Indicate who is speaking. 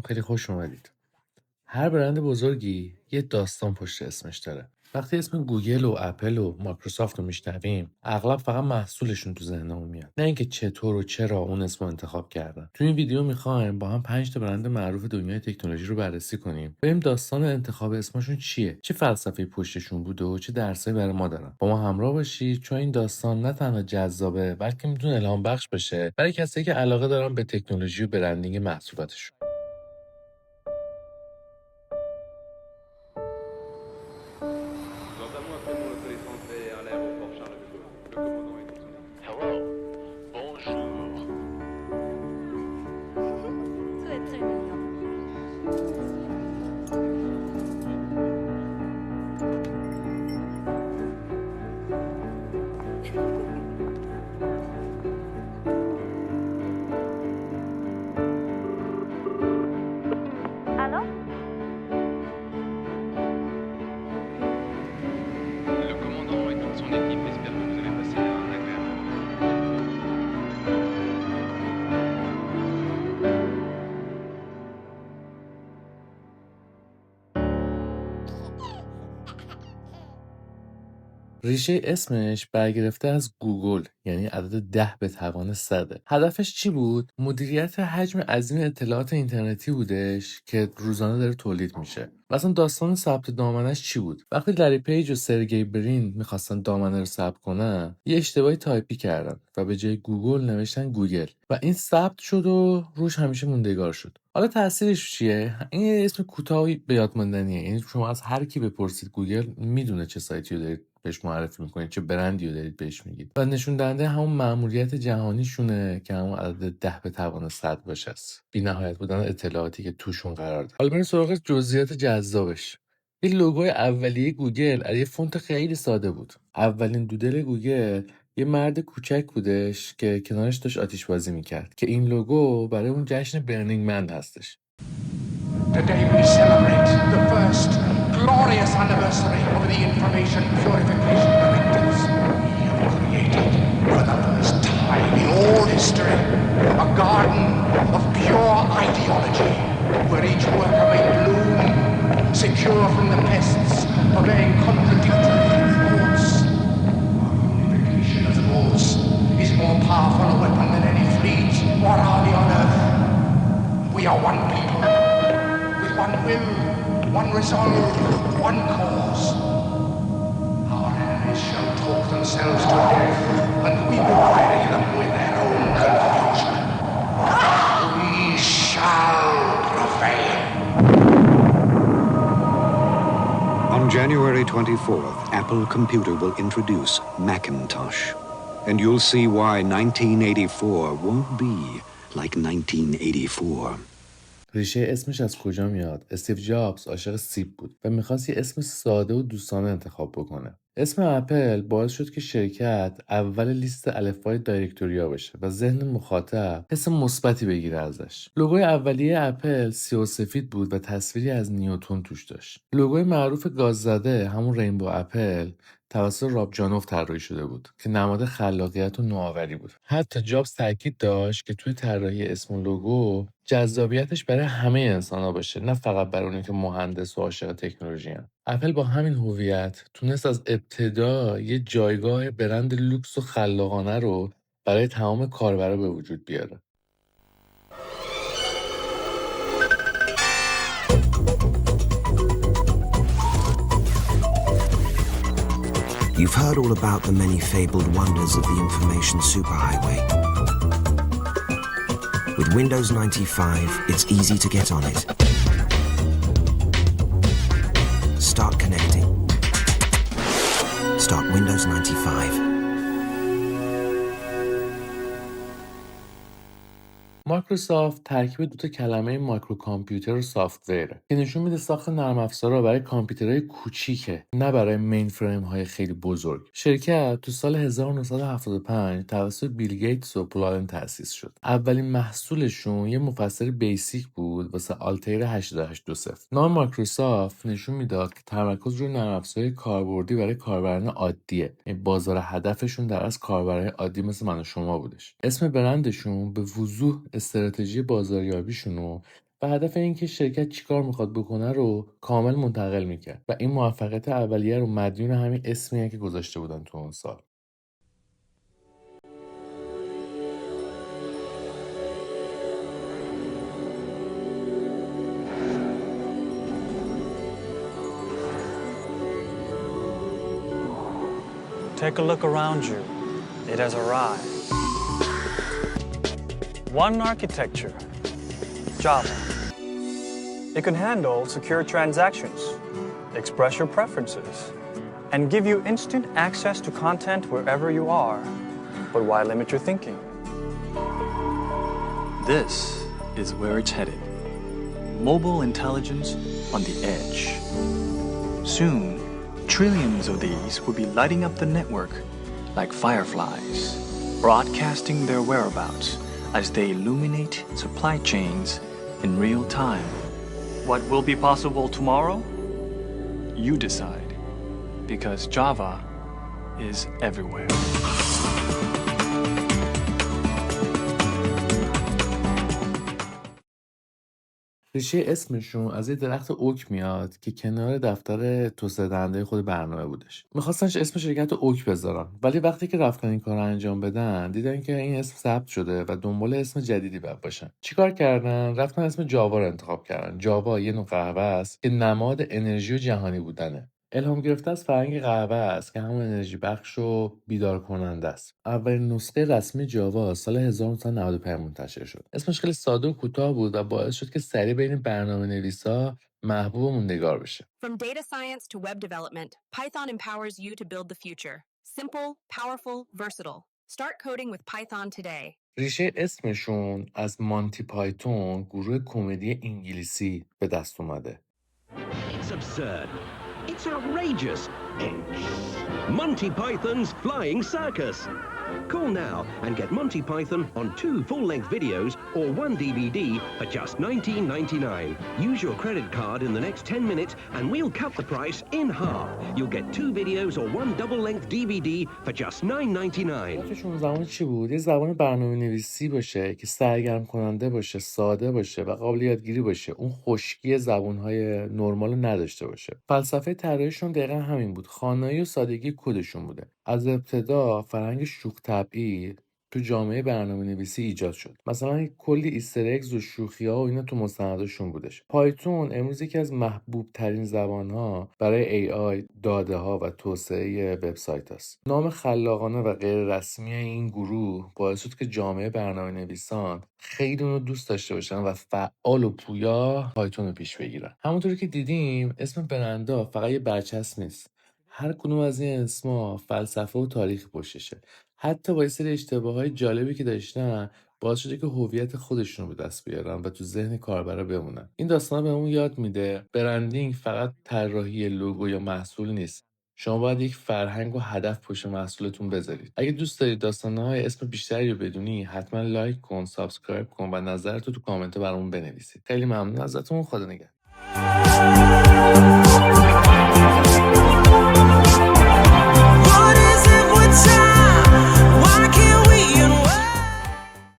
Speaker 1: خیلی خوش اومدید. هر برند بزرگی یه داستان پشت اسمش داره. وقتی اسم گوگل و اپل و مایکروسافت رو میشنویم اغلب فقط محصولشون تو ذهنمون میاد، نه اینکه چطور و چرا اون اسم رو انتخاب کردن. تو این ویدیو میخوایم با هم 5 تا برند معروف دنیای تکنولوژی رو بررسی کنیم، ببینیم داستان انتخاب اسمشون چیه، چه فلسفه پشتشون بوده و چه درسایی برای ما دارن. با ما همراه باشید چون این داستان نه تنها جذابه بلکه میتونه الهام بخش بشه برای کسایی که علاقه دارن به تکنولوژی و برندینگ محصولاتشون.
Speaker 2: Hello. Bonjour.
Speaker 3: Très très mignon.
Speaker 4: Allô?
Speaker 5: Le commandant et toute son équipe espèrent que vous avez passé un agréable moment.
Speaker 1: ریشه اسمش برگرفته از گوگل، یعنی عدد 10 به توان 100. هدفش چی بود؟ مدیریت حجم عظیم اطلاعات اینترنتی بودش که روزانه داره تولید میشه. مثلا داستان ثبت دامنش چی بود؟ وقتی لری پیج و سرگی برین میخواستن دامنه رو ثبت کنن، یه اشتباهی تایپی کردن و به جای گوگل نوشتن گوگل و این ثبت شد و روش همیشه موندگار شد. حالا تاثیرش چیه؟ این اسم کوتاهی به یاد ماندنیه. یعنی شما از هر کی بپرسید گوگل میدونه چه سایتی رو دارید بهش معرفی میکنید، چه برندی رو دارید بهش میگید و نشون دهنده همون مأموریت جهانیشونه که همون عدد 10 به توان 100 باشه است. بی نهایت بودن اطلاعاتی که توشون قرار داره. حالا بریم سراغ جزئیات جذابش. این لوگوی اولیه گوگل از یه فونت خیلی ساده بود. اولین دودل گوگل یه مرد کوچک بودش که کنارش داشت آتیش بازی میکرد که این لوگو برای اون جشن برنینگ من هستش.
Speaker 6: Today we celebrate the first glorious anniversary of the Information Purification Directives. We have created, for the first time in all history, a garden of pure ideology, where each worker may bloom, secure from the pests of vain contradictory thoughts. Our unification of thoughts is more powerful a weapon than any fleet or army on earth. We are one people. One will, one resolve, one cause. Our enemies shall talk themselves to death, and we will bury them with their own confusion. We shall prevail.
Speaker 7: On January 24th, Apple Computer will introduce Macintosh. And you'll see why 1984 won't be like 1984.
Speaker 1: ریشه اسمش از کجا میاد؟ استیو جابز عاشق سیب بود و میخواست یه اسم ساده و دوستانه انتخاب بکنه. اسم اپل باعث شد که شرکت اول لیست الفبای دایرکتوریا بشه و ذهن مخاطب حس مثبتی بگیره ازش. لوگوی اولیه اپل سیاه و سفید بود و تصویری از نیوتن توش داشت. لوگوی معروف گاز زده همون رینبو اپل توسط راب جانوف طراحی شده بود که نماد خلاقیت و نوآوری بود. حتی جابز تاکید داشت که توی طراحی اسم و لوگو جذابیتش برای همه انسان‌ها باشه، نه فقط برای اونایی که مهندس و عاشق تکنولوژی هستن. اپل با همین هویت تونست از ابتدا یه جایگاه برند لوکس و خلاقانه رو برای تمام کاربرا به وجود بیاره.
Speaker 8: You've heard all about the many fabled wonders of the information superhighway. With Windows 95, it's easy to get on it. Start connecting. Start Windows 95.
Speaker 1: مایکروسافت ترکیب دو تا کلمه مایکرو کامپیوتر و سافت‌وره که نشون میده ساخت نرم افزارها برای کامپیوترهای کوچیکه، نه برای مین فریم های خیلی بزرگ. شرکت تو سال 1975 توسط بیل گیتس و پول تأسیس شد. اولین محصولشون یه مفسر بیسیک بود واسه آلتایر 8820. نام مایکروسافت نشون میداد که تمرکز روی نرم افزارهای کاربردی برای کاربران عادیه. یعنی بازار هدفشون در از کاربرای عادی مثل من و شما بودش. اسم برندشون به وضوح استراتژی بازاریابیشون رو و هدف این که شرکت چیکار میخواد بکنه رو کامل منتقل میکرد و این موفقیت اولیه رو مدیون همین اسمیه که گذاشته بودن تو اون سال.
Speaker 4: Take a look around you. It has arrived. One architecture, Java. It can handle secure transactions, express your preferences, and give you instant access to content wherever you are. But why limit your thinking? This is where it's headed. Mobile intelligence on the edge. Soon, trillions of these will be lighting up the network like fireflies, broadcasting their whereabouts as they illuminate supply chains in real time. What will be possible tomorrow? You decide, because Java is everywhere.
Speaker 1: ریشه اسمشون از یه درخت اوک میاد که کنار دفتر توسعه دهنده خود برنامه بودش. میخواستنش اسم شرکت اوک بذارن، ولی وقتی که رفتن این کار رو انجام بدن دیدن که این اسم ثبت شده و دنبال اسم جدیدی باید باشن. چیکار کردن؟ رفتن اسم جاوا رو انتخاب کردن. جاوا یه نوع قهوه است که نماد انرژی و جهانی بودنه. الهام گرفته از فرهنگ قهوه است که همون انرژی بخش و بیدار کننده است. اولین نسخه رسمی جاوا سال 1995 منتشر شد. اسمش خیلی ساده و کوتاه بود و باعث شد که سریع بین برنامه‌نویسا محبوب و موندگار بشه.
Speaker 9: From data science to web development, Python empowers you to build the future. Simple, powerful, versatile. Start coding with Python today.
Speaker 1: ریشه اسمشون از مانتی پایتون، گروه کمدی انگلیسی، به دست اومده.
Speaker 10: It's absurd. It's outrageous. Monty Python's Flying Circus. Call now and get Monty Python on 2 full-length videos or 1 DVD for just $19.99. Use your credit card in the next 10 minutes and we'll cut the price in half. You'll get 2 videos or 1 double-length DVD for just $9.99.
Speaker 1: هدفشون زمان چی بود؟ یه زبان برنامه‌نویسی باشه که سرگرم کننده باشه، ساده باشه و قابل یادگیری باشه. اون خشکی زبان‌های نرمال رو نداشته باشه. فلسفه طراحیشون دقیقاً همین بود. خوانایی و سادگی کدشون بوده. از ابتدا فرهنگ شوخ طبعی تو جامعه برنامه‌نویسی ایجاد شد. مثلا کلی ایستر اگز و شوخی‌ها و اینا تو مستنداشون بودش. پایتون امروز یکی از محبوب ترین زبان‌ها برای AI، داده‌ها و توسعه وبسایت است. نام خلاقانه و غیر رسمی این گروه باعث شد که جامعه برنامه‌نویسان خیلی اون رو دوست داشته باشن و فعال و پویا پایتون رو پیش بگیرن. همونطوری که دیدیم اسم برندا فقط یه برچسب نیست. هر کدوم از این اسما فلسفه و تاریخ پشتشه. حتی با یه سری اشتباهات جالبی که داشتن باعث شده که هویت خودشون رو به دست بیارن و تو ذهن کاربرا بمونن. این داستان بهمون یاد میده برندینگ فقط طراحی لوگو یا محصول نیست. شما باید یک فرهنگ و هدف پشت محصولتون بذارید. اگه دوست دارید داستان‌های اسم بیشتری رو بدونی حتما لایک کن، سابسکرایب کن و نظرتو تو کامنت برامون بنویسید. خیلی ممنون ازتون. خدا نگهدار.